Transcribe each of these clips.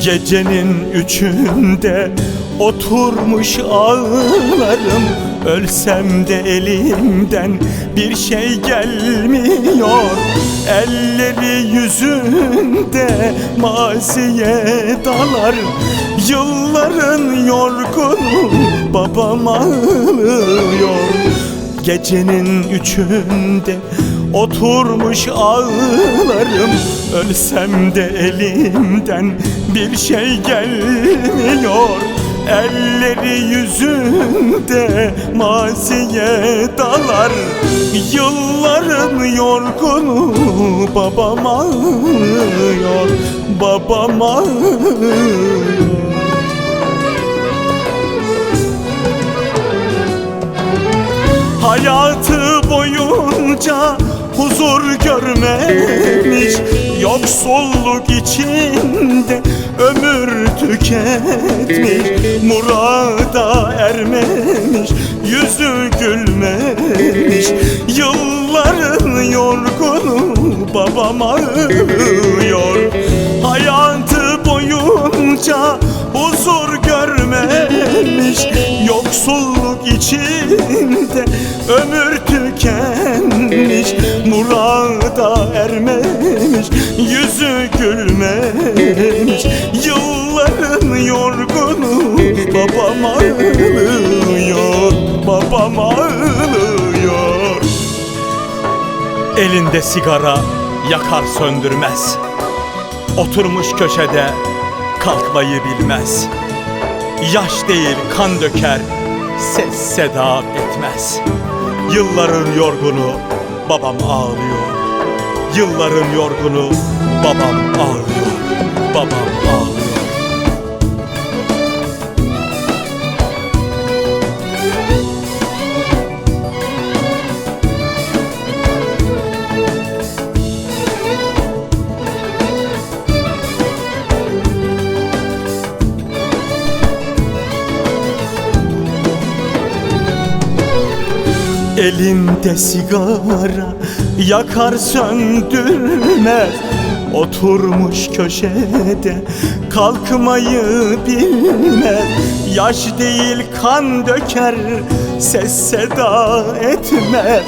Gecenin üçünde oturmuş ağlarım. Ölsem de elimden bir şey gelmiyor. Elleri yüzünde maziye dalar. Yılların yorgunu babam ağlıyor. Gecenin üçünde oturmuş ağlarım. Ölsem de elimden bir şey gelmiyor. Elleri yüzünde maziye dalar. Yılların yorgunu babam ağlıyor. Babam ağlıyor. Hayatı boyunca huzur görmemiş, yoksulluk içinde ömür tüketmiş. Murada ermemiş, yüzü gülmemiş. Yılların yorgunu babam ağlıyor. Hayatı boyunca huzur görmemiş, yoksulluk içinde ömür tükenmiş. Murada ermemiş, yüzü gülmemiş. Yılların yorgunu babam ağlıyor. Babam ağlıyor. Elinde sigara yakar söndürmez. Oturmuş köşede kalkmayı bilmez. Yaş değil kan döker, ses seda etmez. Yılların yorgunu babam ağlıyor. Yılların yorgunu babam ağlıyor. Babam ağlıyor. Elinde sigara yakar söndürmez. Oturmuş köşede kalkmayı bilmez. Yaş değil kan döker, ses seda etmez.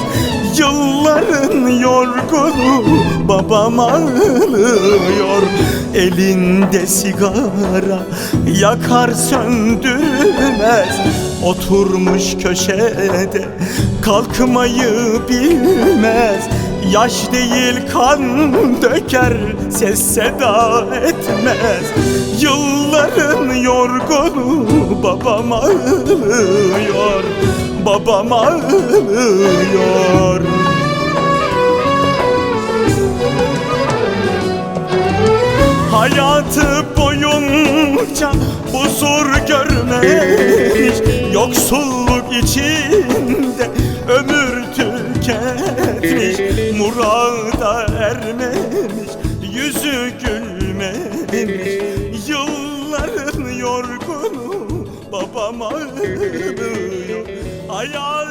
Yılların yorgunu babam ağlıyor. Elinde sigara yakar söndürmez. Oturmuş köşede kalkmayı bilmez. Yaş değil kan döker, ses seda etmez. Yılların yorgunu babam ağlıyor. Babam ağlıyor. Hayatı boyunca huzur görmemiş, yoksulluk içinde ömür tüketmiş. Murada ermemiş, yüzü gülmemiş. Yılların yorgunu babam ağlıyor. Hayat